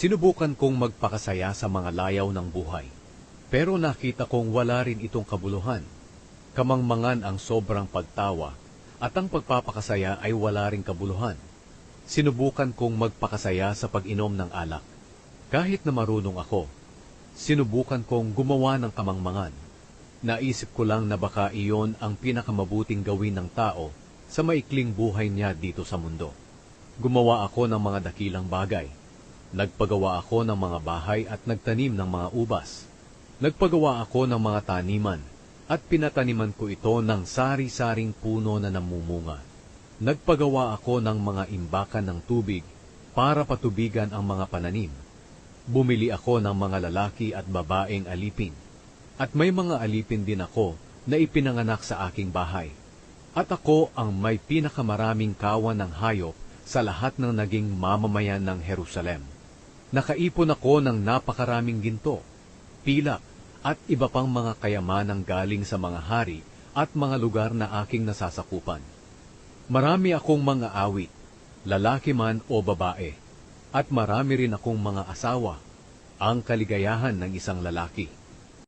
Sinubukan kong magpakasaya sa mga layaw ng buhay. Pero nakita kong wala rin itong kabuluhan. Kamangmangan ang sobrang pagtawa at ang pagpapakasaya ay wala ring kabuluhan. Sinubukan kong magpakasaya sa pag-inom ng alak. Kahit na marunong ako, sinubukan kong gumawa ng kamangmangan. Naisip ko lang na baka iyon ang pinakamabuting gawin ng tao sa maikling buhay niya dito sa mundo. Gumawa ako ng mga dakilang bagay. Nagpagawa ako ng mga bahay at nagtanim ng mga ubas. Nagpagawa ako ng mga taniman at pinataniman ko ito ng sari-saring puno na namumunga. Nagpagawa ako ng mga imbakan ng tubig para patubigan ang mga pananim. Bumili ako ng mga lalaki at babaeng alipin. At may mga alipin din ako na ipinanganak sa aking bahay. At ako ang may pinakamaraming kawan ng hayop sa lahat ng naging mamamayan ng Jerusalem. Nakaipon ako ng napakaraming ginto, pilak, at iba pang mga kayamanang galing sa mga hari at mga lugar na aking nasasakupan. Marami akong mga awit, lalaki man o babae, at marami rin akong mga asawa, ang kaligayahan ng isang lalaki.